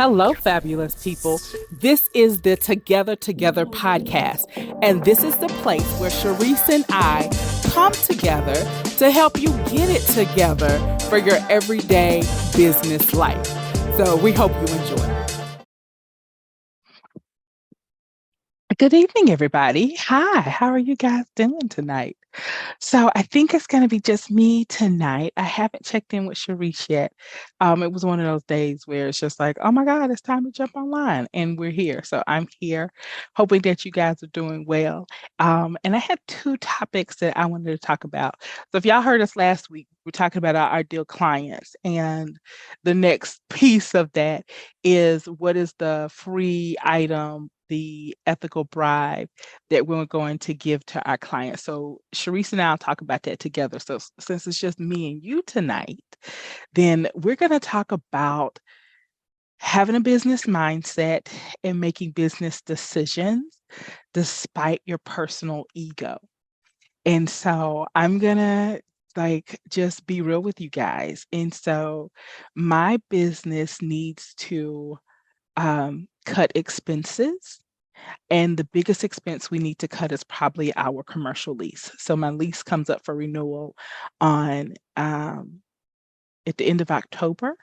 Hello, fabulous people. This is the Together podcast, and this is the place where Cherise and I come together to help you get it together for your everyday business life. So we hope you enjoy. Good evening, everybody. Hi, how are you guys doing tonight? So I think it's going to be just me tonight. I haven't checked in with Cherise yet. It was one of those days where it's just like, oh my God, it's time to jump online. And we're here. So I'm here, hoping that you guys are doing well. And I had two topics that I wanted to talk about. So if y'all heard us last week, we're talking about our ideal clients. And the next piece of that is what is the free item, the ethical bribe that we're going to give to our clients. So Cherise and I'll talk about that together. So since it's just me and you tonight, then we're going to talk about having a business mindset and making business decisions despite your personal ego. And so I'm going to just be real with you guys. And so my business needs to cut expenses. And the biggest expense we need to cut is probably our commercial lease. So my lease comes up for renewal on at the end of October.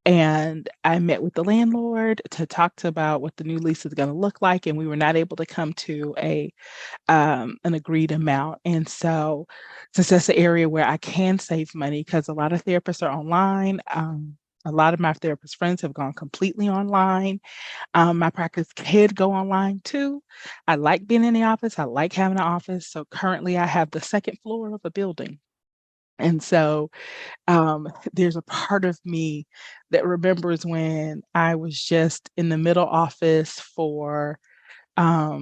And I met with the landlord to talk to about what the new lease is going to look like, and we were not able to come to an agreed amount. And so, since that's the area where I can save money, because a lot of therapists are online, a lot of my therapist friends have gone completely online. My practice could go online too. I like being in the office. I like having an office. So currently, I have the second floor of a building. And so there's a part of me that remembers when I was just in the middle office for a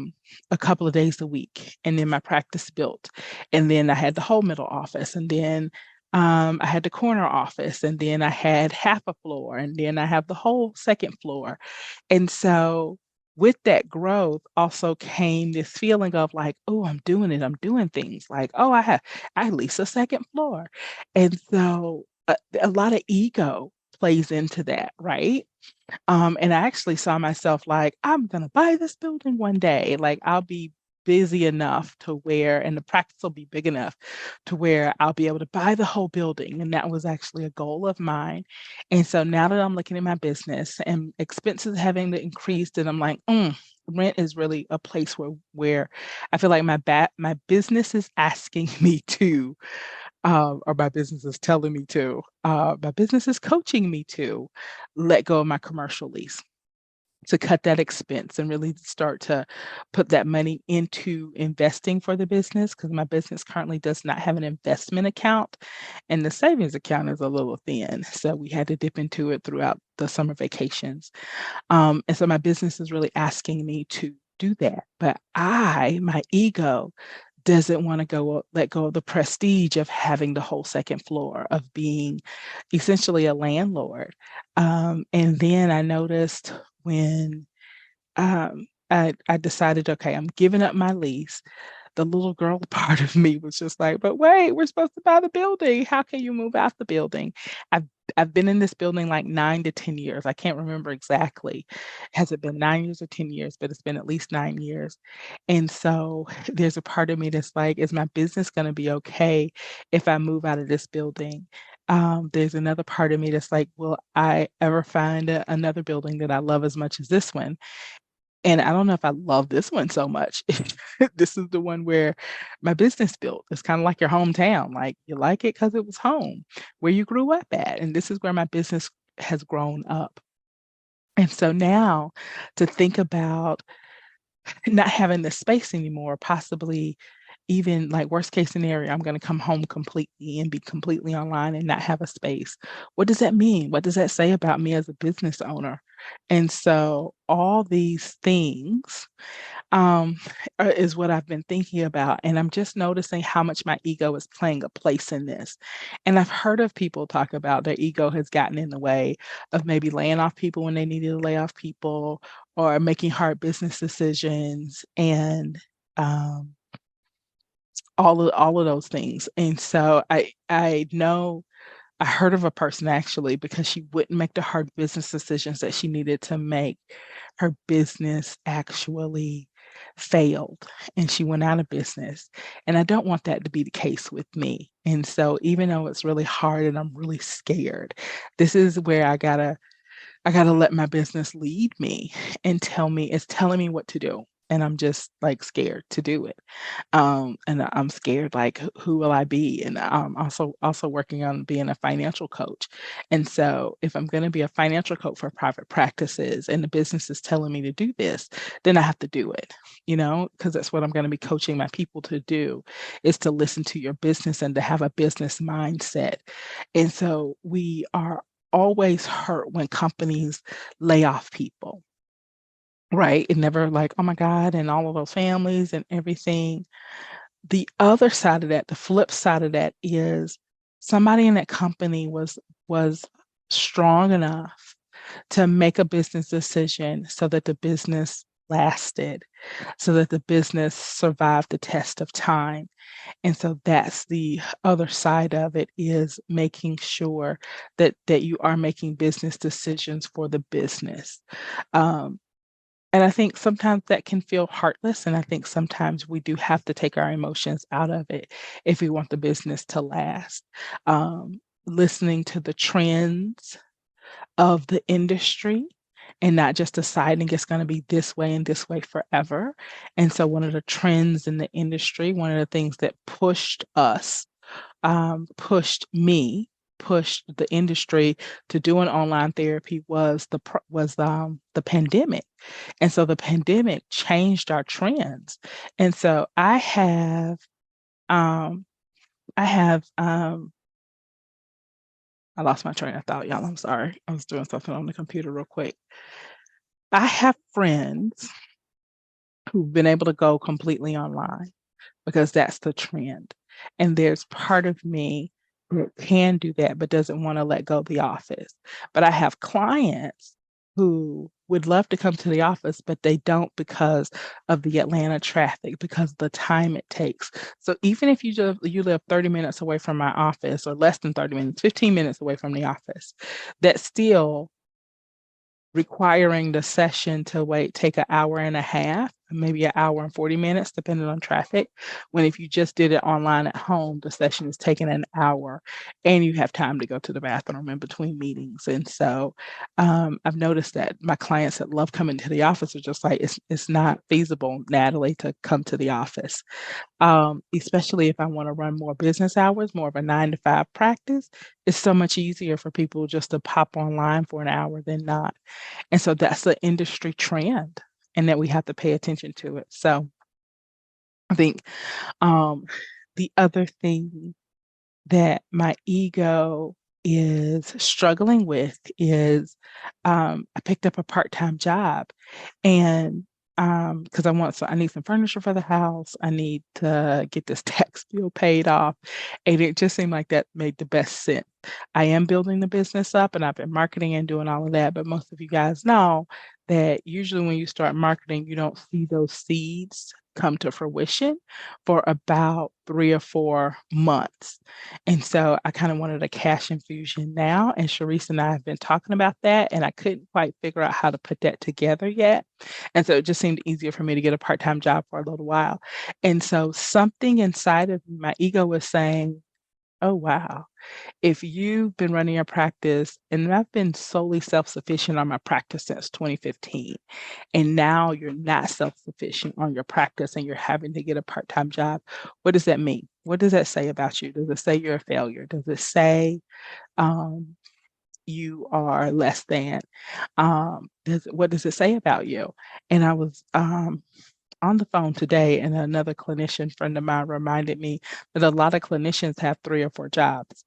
couple of days a week, and then my practice built, and then I had the whole middle office, and then I had the corner office, and then I had half a floor, and then I have the whole second floor. And so with that growth also came this feeling of like, oh, I'm doing it, I'm doing things like, oh, I lease a second floor. And so a lot of ego plays into that, right? And I actually saw myself like, I'm gonna buy this building one day. Like I'll be busy enough to where, and the practice will be big enough to where I'll be able to buy the whole building. And that was actually a goal of mine. And so now that I'm looking at my business and expenses having increased, and I'm like, rent is really a place where I feel like my business is asking me to or my business is telling me to, my business is coaching me to let go of my commercial lease, to cut that expense and really start to put that money into investing for the business, because my business currently does not have an investment account and the savings account is a little thin. So we had to dip into it throughout the summer vacations. And so my business is really asking me to do that. But my ego doesn't want to let go of the prestige of having the whole second floor, of being essentially a landlord. And then I noticed when I decided, okay, I'm giving up my lease, the little girl part of me was just like, but wait, we're supposed to buy the building. How can you move out the building? I've I've been in this building like 9 to 10 years. I can't remember exactly. Has it been 9 years or 10 years? But it's been at least 9 years. And so there's a part of me that's like, is my business going to be okay if I move out of this building? There's another part of me that's like, will I ever find another building that I love as much as this one? And I don't know if I love this one so much. This is the one where my business built. It's kind of like your hometown. Like you like it because it was home, where you grew up at. And this is where my business has grown up. And so now to think about not having the space anymore, possibly even like worst case scenario, I'm going to come home completely and be completely online and not have a space. What does that mean? What does that say about me as a business owner? And so all these things um, is what I've been thinking about. And I'm just noticing how much my ego is playing a place in this. And I've heard of people talk about their ego has gotten in the way of maybe laying off people when they needed to lay off people, or making hard business decisions, and all of those things. And so I know I heard of a person actually because she wouldn't make the hard business decisions that she needed to make. Her business actually failed and she went out of business. And I don't want that to be the case with me. And so even though it's really hard and I'm really scared, this is where I gotta let my business lead me and tell me it's telling me what to do. And I'm just like scared to do it. And I'm scared, like, who will I be? And I'm also working on being a financial coach. And so if I'm going to be a financial coach for private practices and the business is telling me to do this, then I have to do it, because that's what I'm going to be coaching my people to do is to listen to your business and to have a business mindset. And so we are always hurt when companies lay off people. Right. And never like, oh my God, and all of those families and everything. The other side of that, the flip side of that is somebody in that company was strong enough to make a business decision so that the business lasted, so that the business survived the test of time. And so that's the other side of it is making sure that you are making business decisions for the business. Um, and I think sometimes that can feel heartless, and I think sometimes we do have to take our emotions out of it if we want the business to last. Listening to the trends of the industry and not just deciding it's going to be this way and this way forever. And so, one of the trends in the industry, one of the things that pushed me, pushed the industry to do an online therapy was the pandemic. And so the pandemic changed our trends. And so um, I have, I lost my train of thought, y'all. I'm sorry. I was doing something on the computer real quick. I have friends who've been able to go completely online because that's the trend. And there's part of me that can do that, but doesn't want to let go of the office. But I have clients who would love to come to the office, but they don't because of the Atlanta traffic, because of the time it takes. So even if you live 30 minutes away from my office or less than 30 minutes, 15 minutes away from the office, that still requiring the session to take an hour and a half, maybe an hour and 40 minutes, depending on traffic. When if you just did it online at home, the session is taking an hour and you have time to go to the bathroom in between meetings. And so I've noticed that my clients that love coming to the office are just like, it's not feasible, Natalie, to come to the office. Especially if I want to run more business hours, more of a 9 to 5 practice, it's so much easier for people just to pop online for an hour than not. And so that's the industry trend and that we have to pay attention to it. So I think um, the other thing that my ego is struggling with is I picked up a part-time job and because I need some furniture for the house. I need to get this tax bill paid off. And it just seemed like that made the best sense. I am building the business up and I've been marketing and doing all of that. But most of you guys know that usually when you start marketing, you don't see those seeds come to fruition for about 3 or 4 months. And so I kind of wanted a cash infusion now. And Cherise and I have been talking about that, and I couldn't quite figure out how to put that together yet. And so it just seemed easier for me to get a part-time job for a little while. And so something inside of my ego was saying, oh, wow, if you've been running your practice, and I've been solely self-sufficient on my practice since 2015, and now you're not self-sufficient on your practice and you're having to get a part-time job, what does that mean? What does that say about you? Does it say you're a failure? Does it say um, you are less than? What does it say about you? And I was on the phone today, and another clinician friend of mine reminded me that a lot of clinicians have 3 or 4 jobs.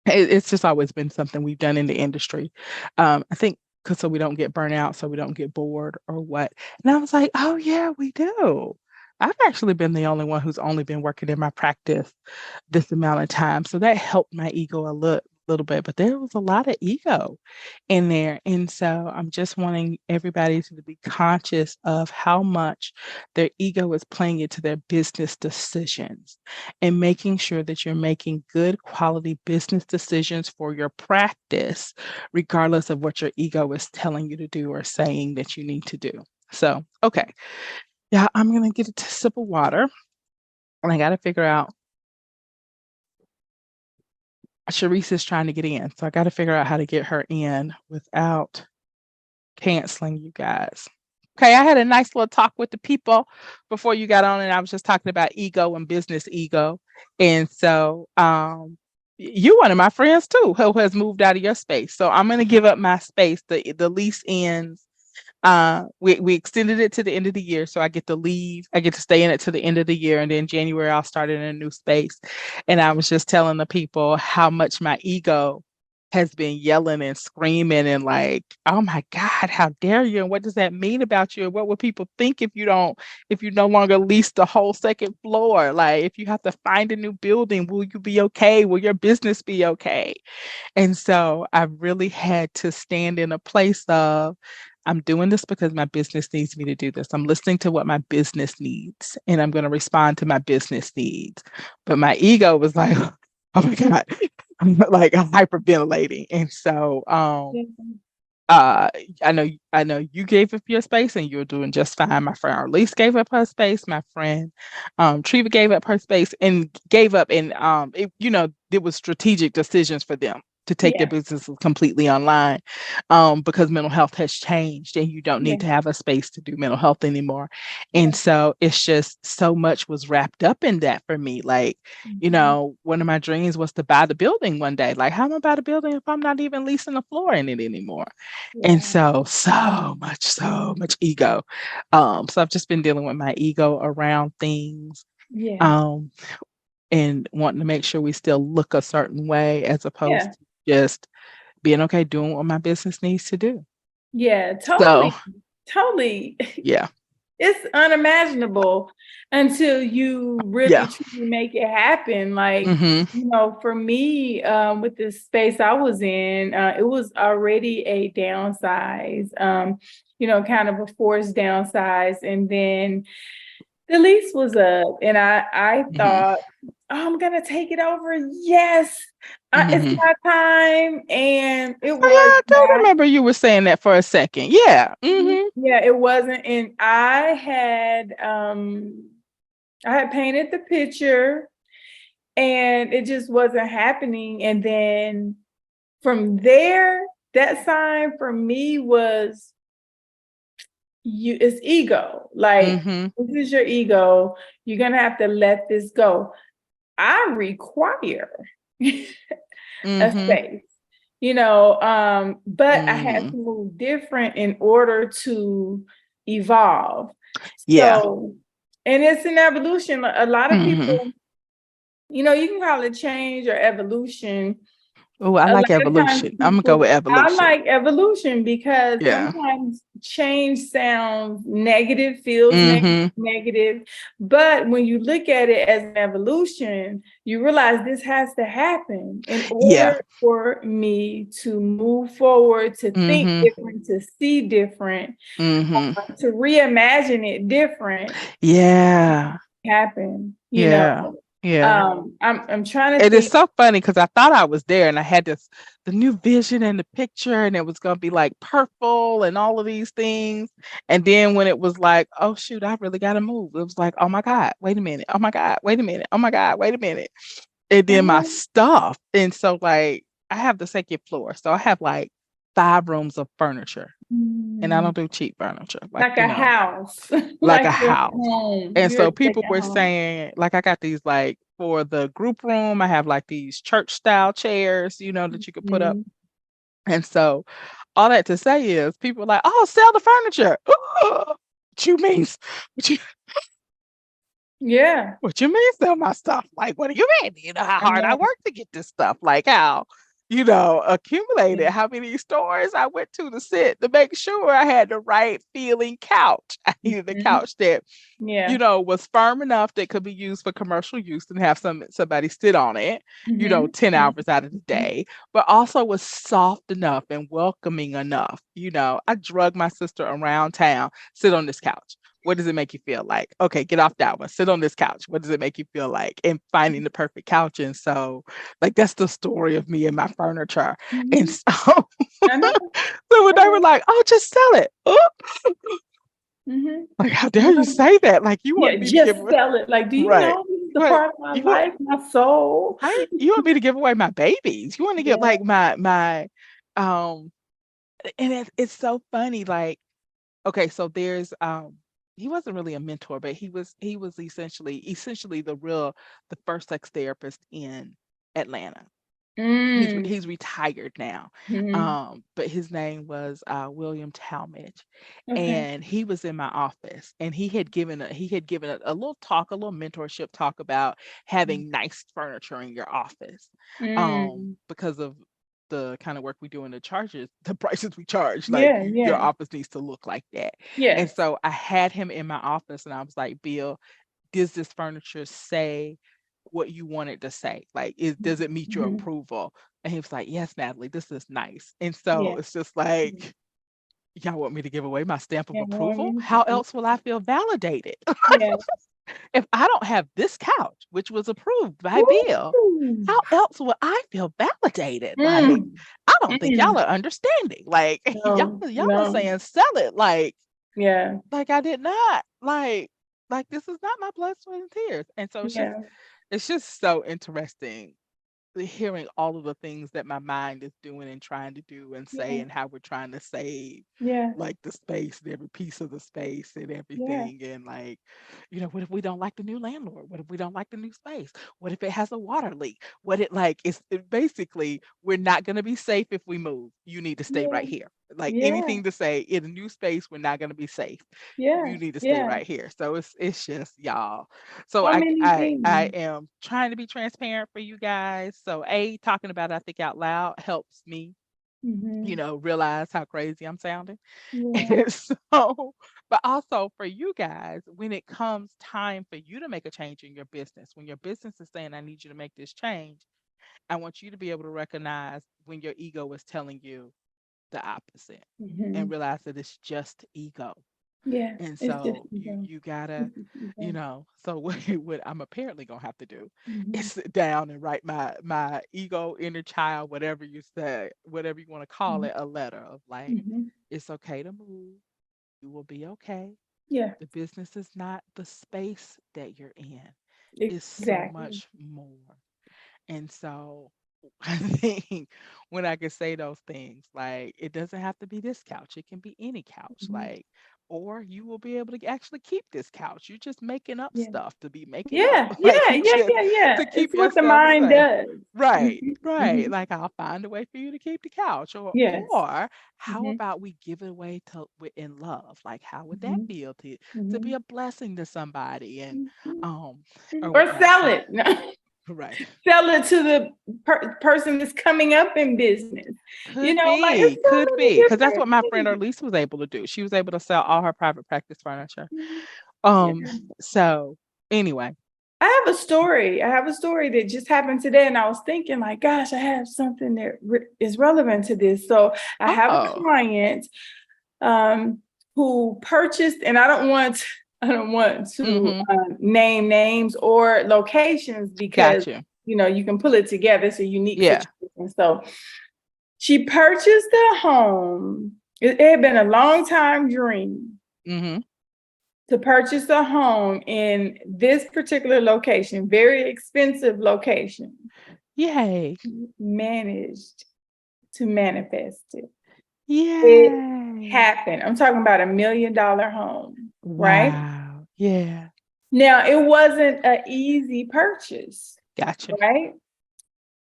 It's just always been something we've done in the industry. I think because so we don't get burnout, so we don't get bored or what. And I was like, oh yeah, we do. I've actually been the only one who's only been working in my practice this amount of time. So that helped my ego a little bit, but there was a lot of ego in there. And so I'm just wanting everybody to be conscious of how much their ego is playing into their business decisions and making sure that you're making good quality business decisions for your practice, regardless of what your ego is telling you to do or saying that you need to do. So, okay. Yeah, I'm going to get a sip of water and I got to figure out. Cherise is trying to get in, so I got to figure out how to get her in without canceling you guys. Okay, I had a nice little talk with the people before you got on, and I was just talking about ego and business ego. And so, you one of my friends too, who has moved out of your space. So I'm going to give up my space. The lease ends. We extended it to the end of the year, so I get to leave. I get to stay in it to the end of the year, and then January I'll start in a new space. And I was just telling the people how much my ego has been yelling and screaming and like, oh my God, how dare you? And what does that mean about you? And what will people think if you no longer lease the whole second floor? Like, if you have to find a new building, will you be okay? Will your business be okay? And so I really had to stand in a place of, I'm doing this because my business needs me to do this. I'm listening to what my business needs and I'm going to respond to my business needs. But my ego was like, oh my God, I'm like hyperventilating. And so uh I know you gave up your space and you're doing just fine. My friend Arlise gave up her space. My friend Treva gave up her space and gave up, and there was strategic decisions for them to take their Yeah. businesses completely online, because mental health has changed and you don't Yeah. need to have a space to do mental health anymore. Yeah. And so it's just so much was wrapped up in that for me. Like, Mhm. one of my dreams was to buy the building one day. Like, how am I buy the building if I'm not even leasing the floor in it anymore? And Yeah. so much ego. So I've just been dealing with my ego around things, Yeah. um, and wanting to make sure we still look a certain way as opposed Yeah. to just being okay doing what my business needs to do. Yeah. So Totally. Totally. yeah, It's unimaginable until you really yeah. truly make it happen. Like, Mm-hmm. for me, with the space I was in, it was already a downsize, kind of a forced downsize. And then the lease was up, and I Mm-hmm. thought, oh, I'm gonna take it over. Yes, it's Mm-hmm. my time, and it Oh yeah, was I do not. remember you were saying that for a second. Yeah. Mm-hmm. Yeah, it wasn't. And I had painted the picture, and it just wasn't happening. And then from there, that sign for me was it's ego. Like, Mm-hmm. this is your ego. You're gonna have to let this go. I require a Mm-hmm. space, but I had Mm-hmm. to move different in order to evolve. Yeah. So, and it's an evolution. A lot of Mm-hmm. people, you can call it change or evolution. Oh, I A like lot of times evolution. I'm gonna go people, with I evolution. like evolution because Yeah. sometimes change sounds negative, feels Mm-hmm. negative. But when you look at it as an evolution, you realize this has to happen in Yeah. order for me to move forward, to think Mm-hmm. different, to see different, Mm-hmm. to reimagine it different Yeah. happen. Yeah. Yeah. I'm trying to It is think. so funny because I thought I was there and I had the new vision and the picture and it was gonna be like purple and all of these things. And then when it was like, oh shoot, I really gotta move. It was like, oh my God, wait a minute. Oh my God, wait a minute. Oh my God, wait a minute. And then my stuff. And so like I have the second floor. So I have like 5 rooms of furniture. And I Mm, don't do cheap furniture. Like, like a house, like a like your house. home, And your so people second were home. saying, like, I got these, like, for the group room, I have like these church style chairs, that you could put up. Mhm. And so all that to say is people are like, oh, sell the furniture. What you mean? What you, Yeah, what you mean sell my stuff? Like, what do you mean? You know how I hard I know. work to get this stuff? Like how? accumulated how many stores I went to make sure I had the right feeling couch. I needed a Mhm. couch that Yeah. was firm enough that could be used for commercial use and have somebody sit on it, Mhm. 10 Mhm. hours out of the Mhm. day, but also was soft enough and welcoming enough. I drug my sister around town, sit on this couch. What does it make you feel like? Okay, get off that one. Sit on this couch. What does it make you feel like? And finding the perfect couch. And so, like, that's the story of me and my furniture. And Mhm. so, I know. so when I they were know. like, "Oh, just sell it," oh, Mhm. like, how I dare you know. say that? Like, you Yeah, want me to give just away, sell it. Like, do you right? know this is the Right. part of my You want life, my soul? right? You want me to give away my babies? You want to get Yeah. like my um, and it's so funny. Like, okay, so there's he wasn't really a mentor, but he was essentially the first sex therapist in Atlanta. Mm. He's retired now. Mhm. But his name was William Talmadge, Okay. and he was in my office, and he had given a little talk, a little mentorship talk about having nice furniture in your office, Mm. because of the kind of work we do and the prices we charge. Like, Yeah, your yeah. office needs to look like that. And Yes. so I had him in my office, and I was like, Bill, does this furniture say what you want it to say? Like, does it meet your Mhm. approval? And he was like, yes, Natalie, this is nice. And so Yeah. it's just Mm. like, y'all want me to give away my stamp of Yeah, more approval? How music. else will I feel validated? Yeah. If I don't have this couch, which was approved by Bill, Woo! how else will I feel validated? Like, Mm. I don't think y'all Mm. are understanding. Like, No, y'all are no. saying sell it. Yeah, Like I did not. Like, this is not my blood, sweat, and tears. And so yeah, it's just so interesting hearing all of the things that my mind is doing and trying to do and say, yeah, and how we're trying to save, yeah, like, the space and every piece of the space and yeah, everything. And like, what if we don't like the new landlord? What if we don't like the new space? What if it has a water leak? What it like basically, we're not going to be safe if we move. You need to stay yeah, right here. Like, yeah, anything to say in a new space, we're not going to be safe. yeah, You need to stay yeah. right here. So it's just, y'all. So So I many I things. am trying to be transparent for you guys. So, talking about it, I think out loud helps me, Hmm. realize how crazy I'm sounding. Yeah. And so, but also for you guys, when it comes time for you to make a change in your business, when your business is saying, I need you to make this change, I want you to be able to recognize when your ego is telling you the opposite, and Hmm. realize that it's just ego. Yeah. And It's just so you ego. you gotta, It's just ego. so what I'm apparently gonna have to do Hmm. is sit down and write my ego, inner child, whatever you say, whatever you want to call it, a letter of like, Hmm. it's okay to move. You will be okay. Yeah. The business is not the space that you're in. It's so Exactly. much more. And so I think when I can say those things, like, it doesn't have to be this couch, it can be any couch. Hmm. Like, or you will be able to actually keep this couch. You're just making up Yeah. stuff to be making up. Yeah. Like, Yeah. you Yeah. just Yeah. Yeah. to It's keep what the yourself mind safe. does. Right, Hmm. right. Hmm. Like, I'll find a way for you to keep the couch. Or Yes. or how Hmm. about we give it away in love? Like, how would that Hmm. feel to be Hmm. a blessing to somebody, and um or Or whatnot. sell So it. right. Sell it to the person that's coming up in business. Like it's so Could many be, because that's different what my friend things. Elise was able to do. She was able to sell all her private practice furniture. Mhm. Um, Yeah. so anyway. I have a story that just happened today, and I was thinking, like, gosh, I have something that is relevant to this. So I have a Oh, client um, who purchased, and I don't want to mm-hmm. name names or locations because Got you. you can pull it together. It's a unique Yeah. situation. So she purchased a home. It had been a long time dream Mm-hmm. to purchase a home in this particular location, very expensive location. Yay. Managed to manifest it. It Yay. happened. I'm talking about $1 million home, right? Wow. Yeah. Now, it wasn't an easy purchase, Gotcha. right?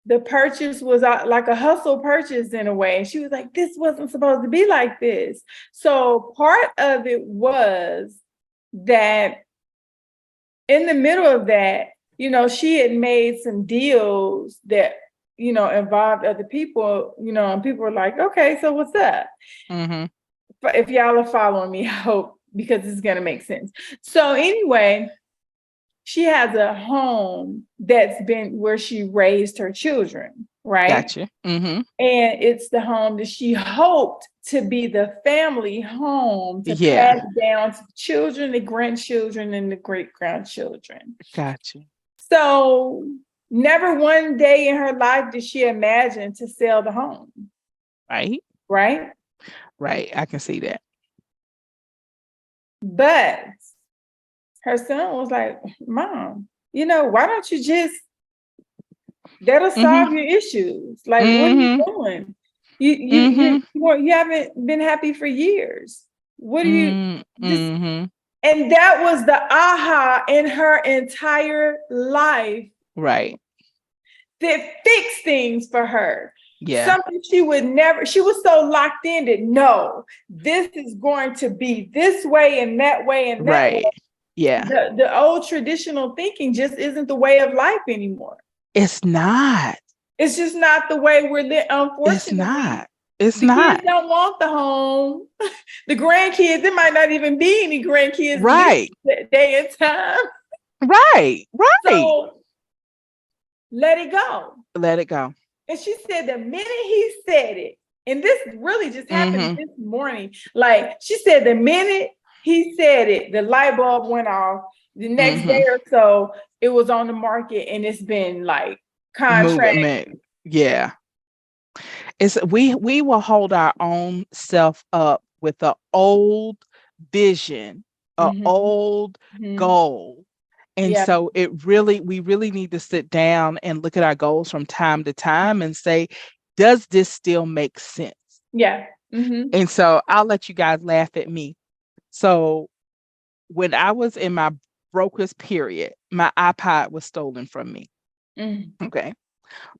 The purchase was like a hustle purchase in a way. And she was like, this wasn't supposed to be like this. So part of it was that in the middle of that, she had made some deals that involved other people, and people were like, okay, so what's up? Mm-hmm. But if y'all are following me, I hope, because it's going to make sense. So anyway, she has a home that's been where she raised her children, right? Gotcha. Mm-hmm. And it's the home that she hoped to be the family home to Yeah. pass down to the children, the grandchildren, and the great grandchildren. Gotcha. So never one day in her life did she imagine to sell the home, Right. right? Right. I can see that. But her son was like, Mom, why don't you just, that'll Mm-hmm. solve your issues. Like, what are you Mm-hmm. doing? You Mm-hmm. you haven't been happy for years. What do you just? Mm-hmm. And that was the aha in her entire life Right. that fixed things for her. Yeah. Something she would never, she was so locked in that no, this is going to be this way and that way and that way. Right. Yeah. The old traditional thinking just isn't the way of life anymore. It's not. It's just not the way we're living. It's Unfortunately, not. It's the kids not. don't want the home. The grandkids, there might not even be any grandkids living Right. that day and time. Right. Right. So let it go. Let it go. And she said the minute he said it, and this really just happened Mm-hmm. this morning. Like she said, the minute he said it, the light bulb went off. The next Mm-hmm. day or so, it was on the market, and it's been like contract. Movement. Yeah. It's we will hold our own self up with an old vision, an Mhm, old mhm. goal. And Yeah, so we really need to sit down and look at our goals from time to time and say, does this still make sense? yeah. Mhm, And so I'll let you guys laugh at me. So when I was in my brokest period, my iPod was stolen from me. mhm. Okay.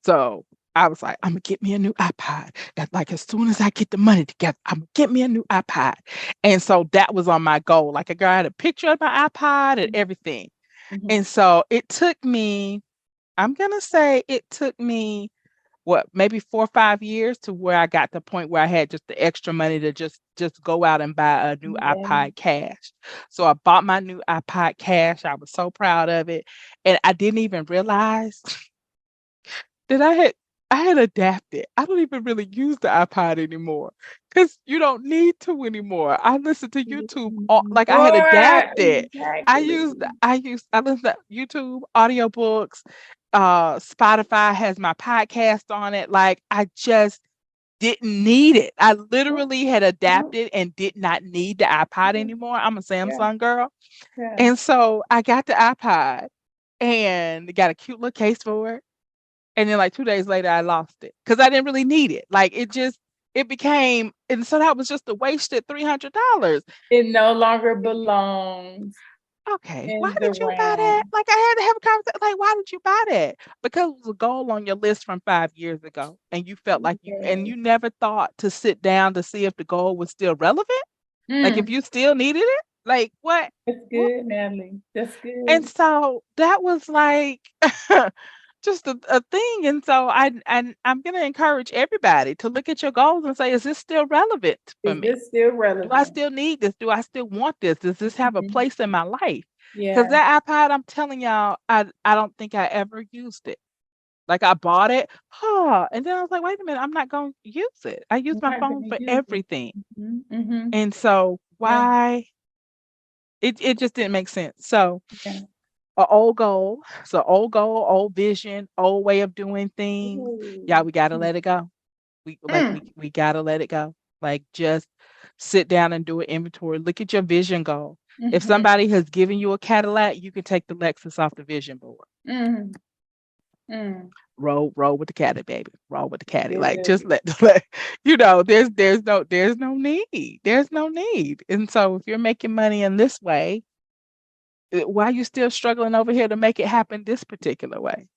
So I was like, I'm gonna get me a new iPod. And like as soon as I get the money together, I'm gonna get me a new iPod. And so that was on my goal. Like I got a picture of my iPod and everything. Mhm. And so it took me, I'm gonna say it took me what, maybe 4 or 5 years to where I got to the point where I had just the extra money to just go out and buy a new Yeah. iPod cash. So I bought my new iPod cash. I was so proud of it. And I didn't even realize that I had adapted. I don't even really use the iPod anymore because you don't need to anymore. I listen to YouTube like I had Right, adapted. exactly. I listen to YouTube audiobooks. Spotify has my podcast on it. Like I just didn't need it. I literally had Nope. adapted and did not need the iPod anymore. I'm a Yeah, Samsung girl. yeah. And so I got the iPod and got a cute little case for it. And then like 2 days later, I lost it because I didn't really need it. Like it became, and so that was just a wasted $300. It no longer belongs Okay, why in the did you buy that? realm. Like I had to have a conversation. Like, why did you buy that? Because it was a goal on your list from 5 years ago, and you felt like Yes. you never thought to sit down to see if the goal was still relevant. Like if Mm, you still needed it. Like what? that's What? good, Natalie. That's And good. so that was like just a thing. And so I'm gonna encourage everybody to look at your goals and say, is this still relevant for Is me? this still Do I relevant? still need this? Do I still want this? Does this have a Mhm. place in my life? Because Yeah, that iPad, I'm telling y'all, I don't think I ever used it. Like I bought it, and then I was like, wait a minute, I'm not gonna use it. I use I'm my not phone gonna for use it. everything. Mm-hmm. And so Yeah, why it just didn't make sense. So yeah. a old goal. So old goal, old vision, old way of doing things. Yeah, Ooh. we gotta let it go. We like Mm. we gotta let it go. Like just sit down and do an inventory. Look at your vision goal. If Mm-hmm. somebody has given you a Cadillac, you can take the Lexus off the vision board. Mm. Mm. Roll with the caddy, baby. Roll with the caddy. Like just Good. let there's no need. There's no need. And so if you're making money in this way, why are you still struggling over here to make it happen this particular way?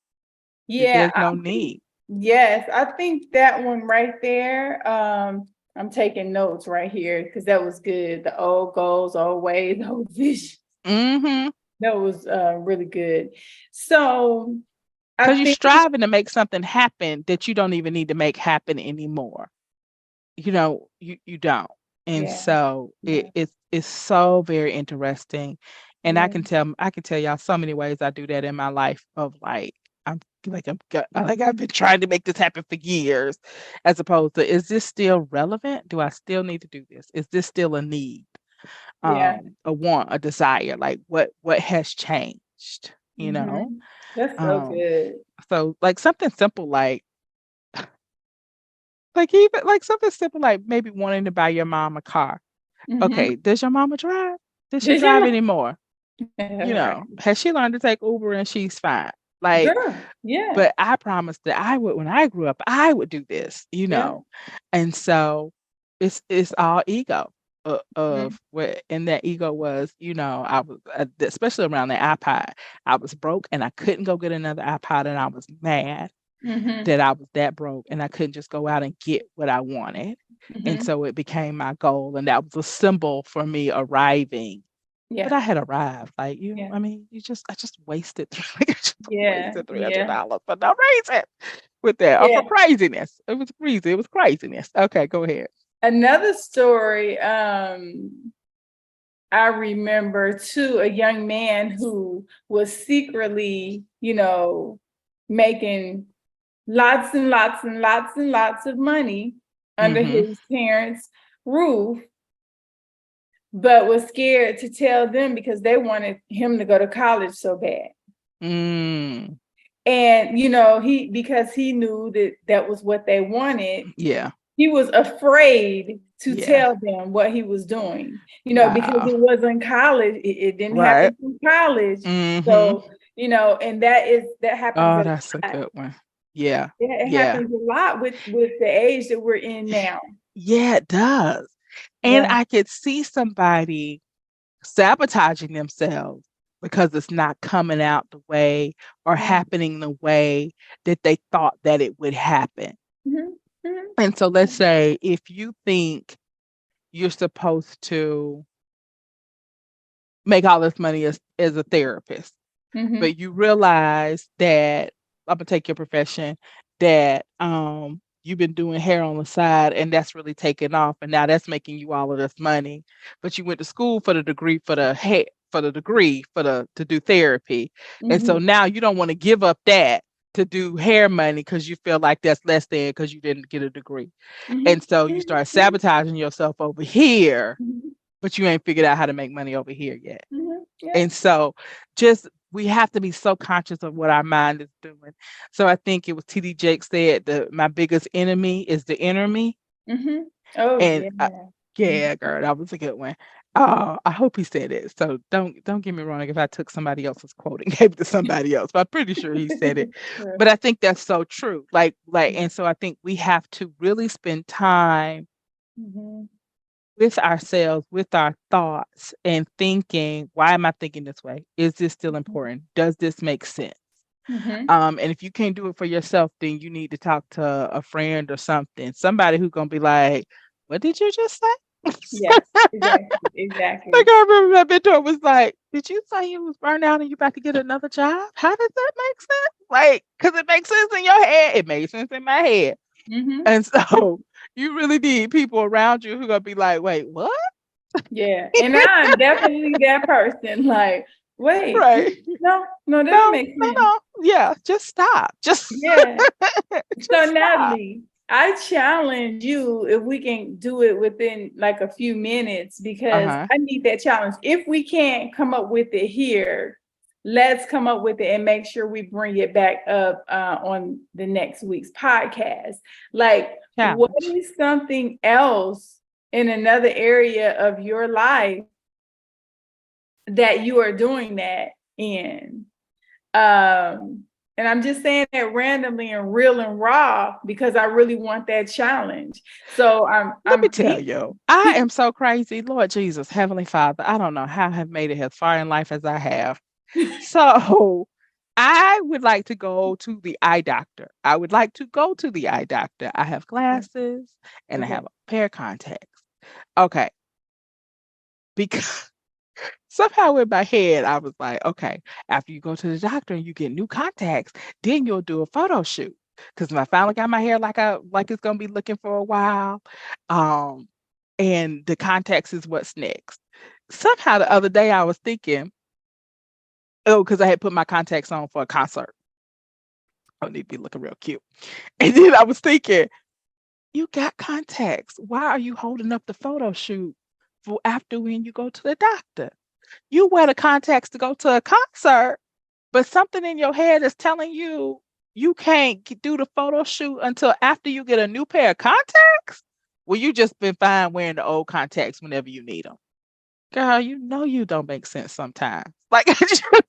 Yeah, There's I no think need. yes, I think that one right there. I'm taking notes right here because that was good. The old goals, old ways, old vision. Mhm. That was really good. So I Because you're think, striving to make something happen that you don't even need to make happen anymore. You don't. And yeah, so yeah, it's so very interesting. And yeah, I can tell y'all so many ways I do that in my life of like like I've been trying to make this happen for years, as opposed to, is this still relevant? Do I still need to do this? Is this still a need? yeah. A want, a desire? Like what has changed, you know? Mhm. That's so Um good. so like something simple like even like something simple like maybe wanting to buy your mom a car. Okay, Mhm. does your mama drive? Does she Did you drive know? anymore? Right. Has she learned to take Uber and she's fine? Like, Girl, yeah, but I promised that I would, when I grew up, I would do this. yeah. And so it's all ego Mhm, of what, and that ego was, I was especially around the iPod. I was broke and I couldn't go get another iPod, and I was mad mhm, that I was that broke and I couldn't just go out and get what I wanted. And mhm. so it became my goal, and that was a symbol for me arriving. But Yeah, I had arrived. Like yeah, I mean, I just wasted like I just yeah, wasted yeah, $300 for no reason with that, or yeah. for craziness. It was crazy. It was craziness. Okay, go ahead. Another story, I remember too, a young man who was secretly, making lots and lots and lots and lots of money under Mm-hmm. his parents' roof, but was scared to tell them because they wanted him to go to college so bad. Mm. And he, because he knew that that was what they wanted, Yeah. he was afraid to Yeah. tell them what he was doing, because Wow. it wasn't college. It didn't Right. happen through college. Mm-hmm. So, and that happens Oh, a that's a lot. good one. Yeah. It Yeah. happens a lot with the age that we're in now. Yeah, it does. And Yeah. I could see somebody sabotaging themselves because it's not coming out the way or Yeah. happening the way that they thought that it would happen. Mhm. Mhm. And so let's say if you think you're supposed to make all this money as a therapist, Mhm. but you realize that, I'm gonna take your profession, that you've been doing hair on the side and that's really taken off, and now that's making you all of this money. But you went to school for the degree for the hair, for the degree for the to do therapy. And so Mhm. now you don't want to give up that to do hair money because you feel like that's less than because you didn't get a degree. Mhm. And so you Mhm. start sabotaging yourself over here, Mhm. but you ain't figured out how to make money over here yet. Mhm. Yeah. And so just we have to be so conscious of what our mind is doing. So I think it was TD Jake said that my biggest enemy is the inner me. Mhm. Oh And yeah. Mhm. yeah, girl, that was a good one. I hope he said it. So don't get me wrong if I took somebody else's quote and gave it to somebody else, but I'm pretty sure he said it. Sure. But I think that's so true. Yeah. And so I think we have to really spend time Mhm. with ourselves, with our thoughts, and thinking, why am I thinking this way? Is this still important? Does this make sense? Mhm. And if you can't do it for yourself, then you need to talk to a friend or something, somebody who gonna be like, "What did you just say?" Yes, exactly, Like exactly. I remember my mentor was like, "Did you say you was burned out and you about to get another job? How does that make sense?" Like, because it makes sense in your head. It made sense in my head. Mhm. And so you really need people around you who gonna be like, "Wait, what?" Yeah, and I'm definitely that person, like, "Wait, Right. no, no, that don't No, make no, sense." no. Yeah, just stop. Just Yeah. So just stop. Natalie, I challenge you if we can do it within like a few minutes because Uh-huh. I need that challenge. If we can't come up with it here, let's come up with it and make sure we bring it back up on the next week's podcast. Like, what Challenge. is something else in another area of your life that you are doing that in? Um, and I'm just saying that randomly and real and raw because I really want that challenge. So Let me I'm tell keep, you, I keep am so crazy. Lord Jesus, Heavenly Father, I don't know how I have made it as far in life as I have. So I would like to go to the eye doctor. I would like to go to the eye doctor. I have glasses and I okay. have a pair of contacts. Okay. Because somehow in my head, I was like, okay, after you go to the doctor and you get new contacts, then you'll do a photo shoot. Because I finally got my hair like it's gonna be looking for a while. Um, and the contacts is what's next. Somehow the other day I was thinking, oh, because I had put my contacts on for a concert. I need to be looking real cute. And then I was thinking, you got contacts. Why are you holding up the photo shoot for after when you go to the doctor? You wear the contacts to go to a concert, but something in your head is telling you you can't do the photo shoot until after you get a new pair of contacts. Well, you just been fine wearing the old contacts whenever you need them. Girl, you know you don't make sense sometimes. Like, like,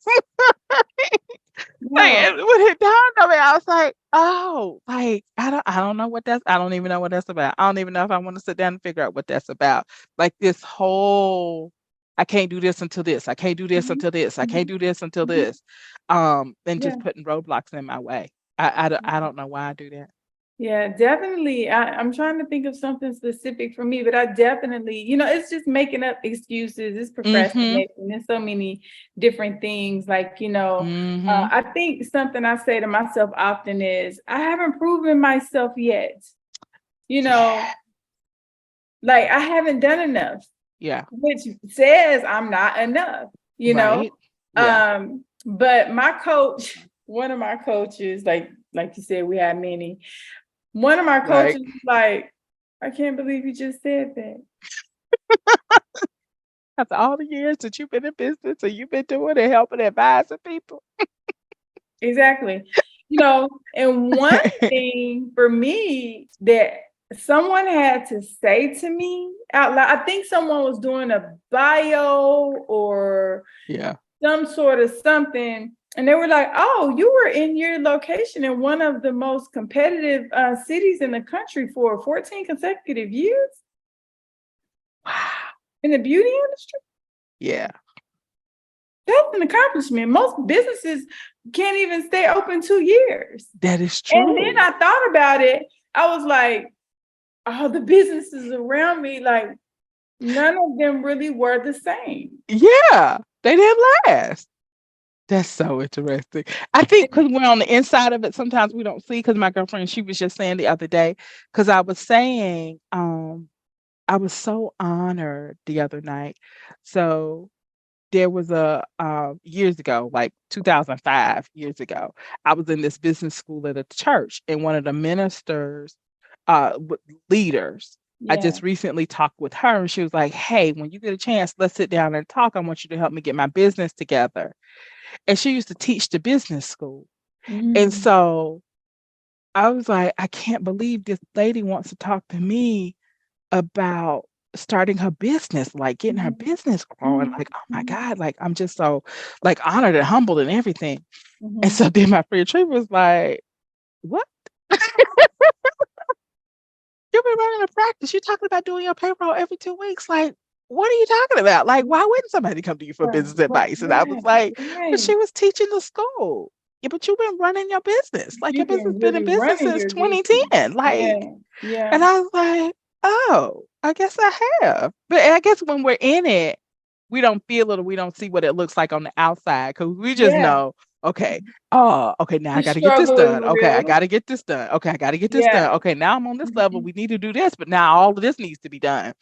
No. when it dawned on me, I was like, "Oh, like, I don't know what that's I don't even know what that's about. I don't even know if I wanna sit down and figure out what that's about." Like, this whole, "I can't do this until this. I can't do this Mhm, until this. I can't mhm, do this until mhm. this." And Yeah. just putting roadblocks in my way. I don't know why I do that. Yeah, definitely. I'm trying to think of something specific for me, but I definitely, it's just making up excuses, it's Mhm. procrastination, there's so many different things. Like, Mhm. I think something I say to myself often is, I haven't proven myself yet. You know, Yeah. like I haven't done enough, Yeah. which says I'm not enough, you know. Right. Yeah. But my coach, one of my coaches, like you said, we had many. One of my Right. coaches was like, I can't believe you just said that. After all the years that you've been in business and you've been doing and helping advising people. Exactly. And one thing for me that someone had to say to me out loud, I think someone was doing a bio or Yeah. some sort of something. And they were like, oh, you were in your location in one of the most competitive cities in the country for 14 consecutive years Wow. in the beauty industry. Yeah. That's an accomplishment. Most businesses can't even stay open 2 years. That is And then true. I thought about it. I was like, all the businesses around me, like, none of them really were the same. Yeah, they didn't last. That's so interesting. I think because we're on the inside of it, sometimes we don't see. Because my girlfriend, she was just saying the other day, because I was saying, I was so honored the other night. So there was a years ago, like 2005 years ago, I was in this business school at a church, and one of the ministers, leaders, I Yeah. just recently talked with her, and she was like, "Hey, when you get a chance, let's sit down and talk. I want you to help me get my business together." And she used to teach the business school. And Mm. so I was like, I can't believe this lady wants to talk to me about starting her business, like getting her Mhm. business growing. Mhm. Like, oh my Mhm. God, like I'm just so like honored and humbled and everything. And Mhm. so then my friend Tree was like, "What? You've been running a practice. You're talking about doing your payroll every 2 weeks. Like, what are you talking about? Like, why wouldn't somebody come to you for Right, business right, advice?" And I was right, like, but right. she was teaching the school. Yeah, but you've been running your business. Like your You've business been been in really business running since your business. 2010. Yeah, Like, yeah, and I was like, oh, I guess I have. But I guess when we're in it, we don't feel it or we don't see what it looks like on the outside because we just yeah. know, okay, oh, okay, now I The got to get this struggle is done. Okay, I got real. to get this done. Okay, I got to get this Yeah. done. Okay, now I'm on this level. Mhm. We need to do this, but now all of this needs to be done.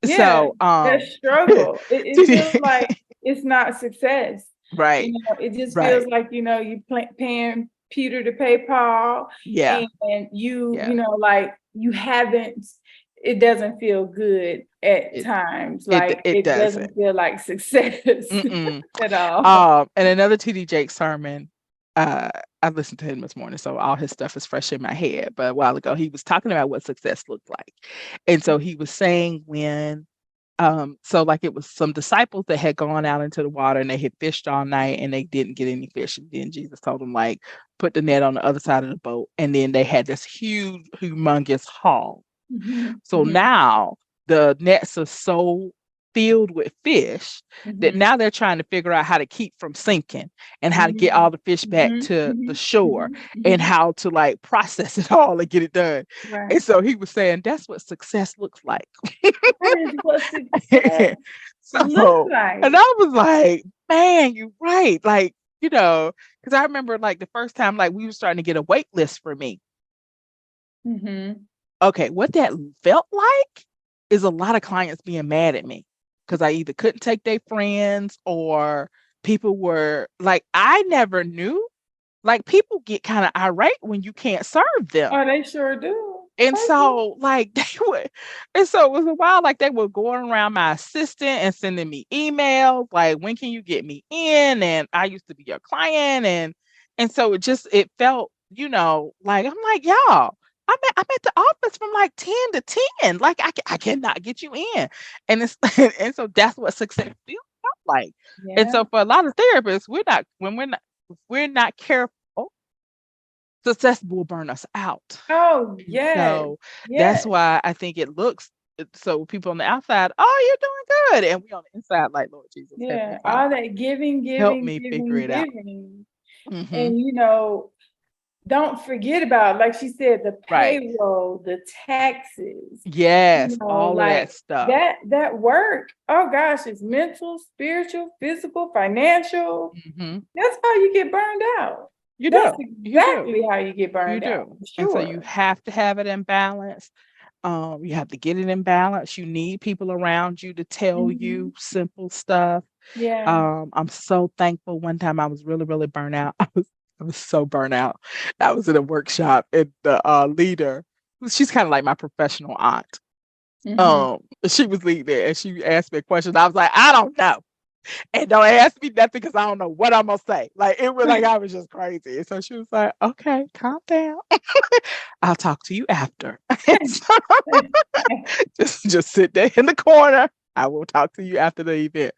Yeah, So, that struggle. It feels like it's not success. right, It just feels right, like, you paying Peter to pay Paul, yeah, and yeah, like you haven't, it doesn't feel good at it times. it Like it it doesn't. doesn't feel like success Mm-mm. at all. And another TD Jakes sermon, uh, I listened to him this morning, so all his stuff is fresh in my head. But a while ago, he was talking about what success looked like. And so he was saying when, so like it was some disciples that had gone out into the water and they had fished all night and they didn't get any fish. And then Jesus told them, like, put the net on the other side of the boat. And then they had this huge, humongous haul. Mhm, So mhm, now the nets are so filled with fish that mhm, now they're trying to figure out how to keep from sinking and how to get mhm, all the fish back mhm, to the mhm, shore mhm, and mhm. how to like process it all and get it done. Right. And so he was saying that's what success looks like. That is what success. Looks So, and like. I was like, man, you're right. Like, because I remember like the first time, like we were starting to get a wait list for me. Mhm. Okay, what that felt like is a lot of clients being mad at me because I either couldn't take their friends or people were like, I never knew. Like people get kind of irate when you can't serve them. Oh, they sure do. And They do. so, like, and so it was a while, like, they were going around my assistant and sending me emails, like, when can you get me in? And I used to be your client. And so it felt, like, I'm like, y'all, I'm at the office from like 10 to 10. Like, I cannot get you in. And it's, and so that's what success feels like. And so Yeah. for a lot of therapists, we're not careful, success will burn us out. Oh, And yes. so that's Yes. why I think so people on the outside, oh, you're doing good. And we on the inside, like, Lord Jesus, Heavenly Yeah. All Father, that giving, help giving, me figure giving, it out. giving. Hmm. And don't forget about, like she said, the Right. payroll, the taxes, Yes. All of that like stuff. that work. Oh gosh, it's mental, spiritual, physical, financial. Hmm. That's how you get burned out. You That's do. You do. exactly how you get You burned out, do. for And so you sure. have to have it in balance. You have to get it in balance. You need people around you to tell you Mhm. simple stuff. Yeah. I'm so thankful. One time I was really, really burnt out. I was so burnt out. I was in a workshop and the leader, she's kind of like my professional aunt. Mhm. She was leading it and she asked me a question. I was like, I don't know. And don't ask me nothing because I don't know what I'm gonna say. Like it was like I was just crazy. And so she was like, okay, calm down. I'll talk to you after. And so just sit there in the corner. I will talk to you after the event.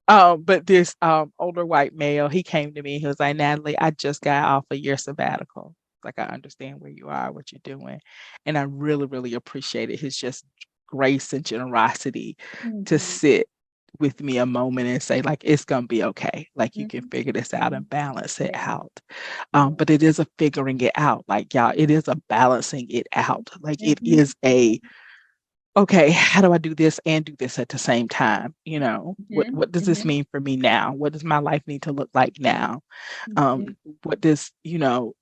But this older white male, he came to me. He was like, Natalie, I just got off a year sabbatical. Like I understand where you are, what you're doing, and I really, really appreciated his just grace and generosity to Mhm. sit with me a moment and say, like, it's gonna be okay. Like you can Mhm. figure this out and Mhm. balance it Yeah. out. Yeah. But it is a figuring it out. Like y'all, it is a balancing it out. Like it Mhm. is a okay, how do I do this and do this at the same time? What Mhm. what does this Mhm. mean for me now? What does my life need to look like now? Mhm. What does,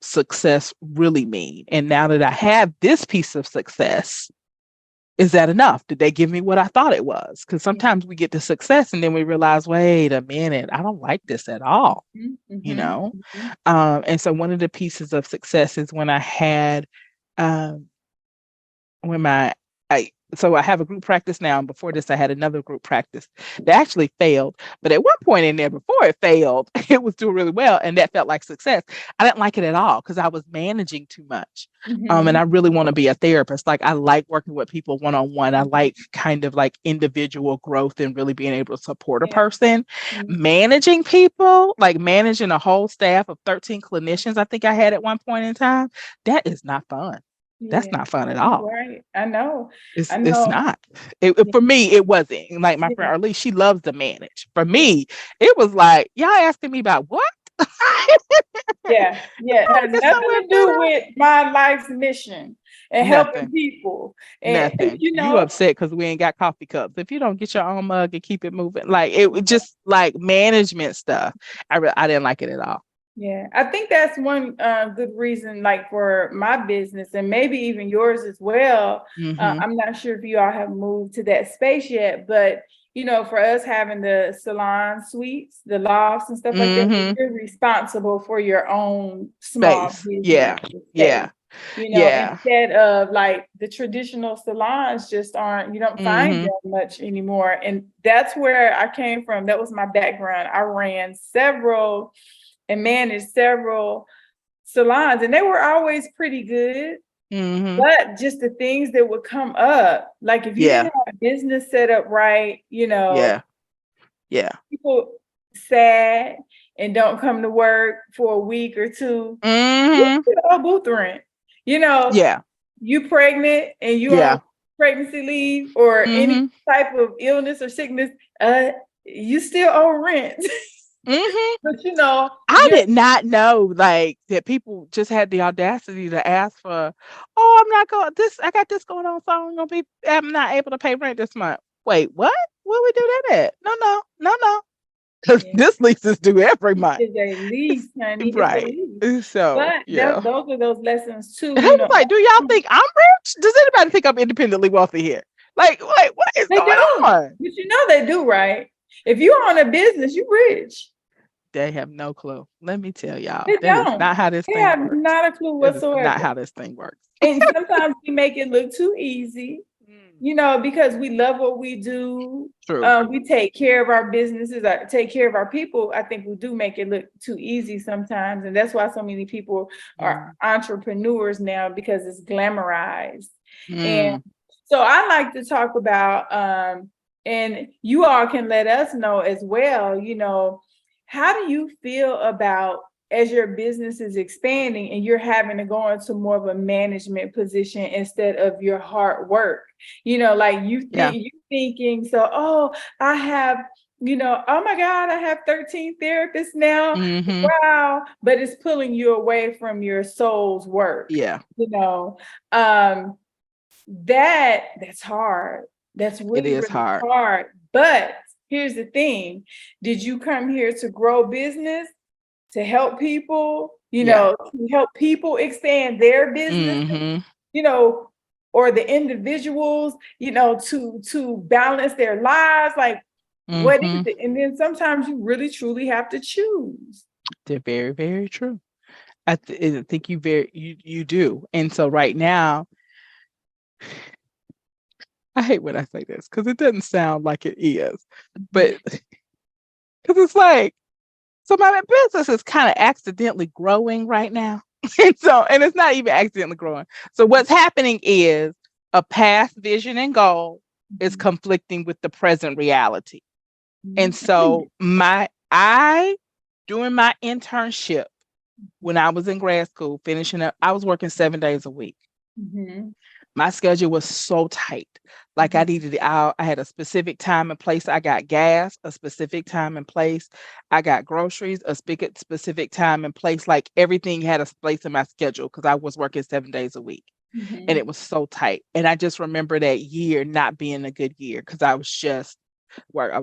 success really mean? And now that I have this piece of success, is that enough? Did they give me what I thought it was? Because Yeah. sometimes we get to success and then we realize, wait a minute, I don't like this at all, Mhm. you Mhm. know? Mhm. And so one of the pieces of success is when I had um, when my I so I have a group practice now, and before this, I had another group practice that actually failed. But at one point in there, before it failed, it was doing really well, and that felt like success. I didn't like it at all because I was managing too much. And I Mhm. really want to be a therapist. Like I like working with people one on one. I like Mhm. kind of like individual growth and really being able to support a Yeah. person. Mhm. Managing people, like managing a whole staff of 13 clinicians, I think I had at one point in time, that is not fun. That's Yeah. not fun at You're all. right. I know. I It's know. not. Yeah. For me, it wasn't. Like my Yeah. friend Arlie, she loves to manage. For Yeah. me, it was like, y'all asking me about what? Yeah, yeah, it has Get nothing somewhere to do better. with my life's mission and helping Nothing. people. And Nothing. You upset because we ain't got coffee cups. If you don't get your own mug and keep it moving, like it was just like management stuff. I didn't like it at all. yeah, I think that's one good reason, like for my business and maybe even yours as well. Hmm. I'm not sure if you all have moved to that space yet, but for us having the salon suites, the lofts and stuff like that, Hmm. you're responsible for your own small Space. business Yeah. space. Yeah. Yeah. Instead of like the traditional salons just aren't, you don't find Hmm. them much anymore. And that's where I came from. That was my background. I ran several and managed several salons, and they were always pretty good. Hmm. But just the things that would come up, like if you Yeah. didn't have business set up right, Yeah. Yeah. people sad and don't come to work for a week or two, you Hmm. owe booth rent. You know, Yeah. you pregnant and you on Yeah. pregnancy leave or any Hmm. type of illness or sickness, uh, you still owe rent. Hmm. But I you're did not know like that people just had the audacity to ask for, oh, I'm not going this, I got this going on, so I'm not able to pay rent this month. Wait, what? where we do that at? No, no, no, no. Because Yeah. this lease is due every month. It's a lease, honey. It's a Right. lease. So, But yeah. those are those lessons too, And I was like, do y'all think I'm rich? Does anybody think I'm independently wealthy here? Like, what is they going do. on? But you know they do, right? If you own a business, you rich. They have no clue. Let me tell y'all, They that is don't. not how this They thing have works. not a clue That is not whatsoever. how this thing works. And sometimes we make it look too easy, Mm, you know, because we love what we do. true. We take care of our businesses, take care of our people. I think we do make it look too easy sometimes. And that's why so many people are Mm, entrepreneurs now, because it's glamorized. And mm, so I like to talk about, and you all can let us know as well, you know, how do you feel about as your business is expanding and you're having to go into more of a management position instead of your hard work? You know, like yeah. you thinking, so, oh, I have, you know, oh my God, I have 13 therapists now. Hmm. Wow. But it's pulling you away from your soul's work, Yeah. you know. Um, that's hard. That's It really, is really hard. hard. But here's the thing. Did you come here to grow business, to help people, you Yeah. know, to help people expand their business, Hmm. you know, or the individuals, you know, to balance their lives? Like, what is Hmm. it? And then sometimes you really truly have to choose. They're very, very true. I think you do. And so right now, I hate when I say this because it doesn't sound like it is, but because it's like, so my business is kind of accidentally growing right now. And it's not even accidentally growing. So what's happening is a past vision and goal is conflicting with the present reality. And so I during my internship when I was in grad school finishing up, I was working 7 days a week. Mhm. My schedule was so tight. Like I Mhm. needed I had a specific time and place. I got gas, a specific time and place. I got groceries, a specific time and place. Like everything had a place in my schedule because I was working 7 days a week. And Mhm. it was so tight. And I just remember that year not being a good year because I was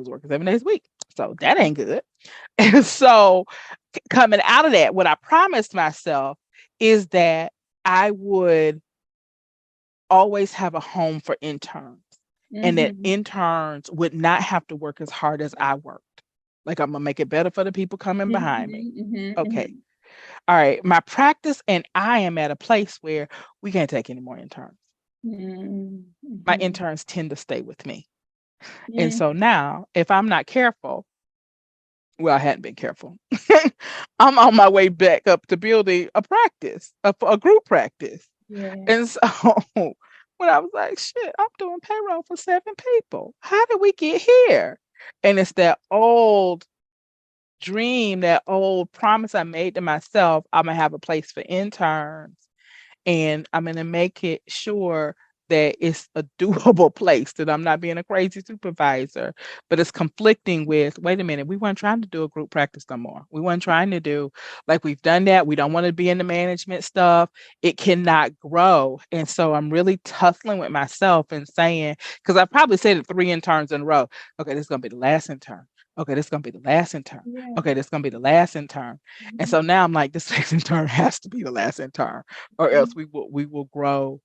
working 7 days a week. So that ain't good. And so coming out of that, what I promised myself is that I would always have a home for interns and that Mhm. interns would not have to work as hard as I worked. Like I'm gonna make it better for the people coming Mhm. behind me. Mhm. Okay. Mhm. All right. My practice and I am at a place where we can't take any more interns. Mhm. My Mhm. interns tend to stay with me. And Mhm. so now, if I'm not careful, well, I hadn't been careful. I'm on my way back up to building a practice, a group practice. Yeah. And so when I was like, shit, I'm doing payroll for 7 people. How did we get here? And it's that old dream, that old promise I made to myself. I'm going to have a place for interns and I'm going to make it sure that it's a doable place, that I'm not being a crazy supervisor, but it's conflicting with, wait a minute, we weren't trying to do a group practice no more. We weren't trying to do, like, we've done that. We don't want to be in the management stuff. It cannot grow. And so I'm really tussling with myself and saying, because I probably said it 3 interns in a row. Okay, this is going to be the last intern. Okay, this is going to be the last intern. Yeah. Okay, this is going to be the last intern. And Mhm. so now I'm like, this next intern has to be the last intern or else we will grow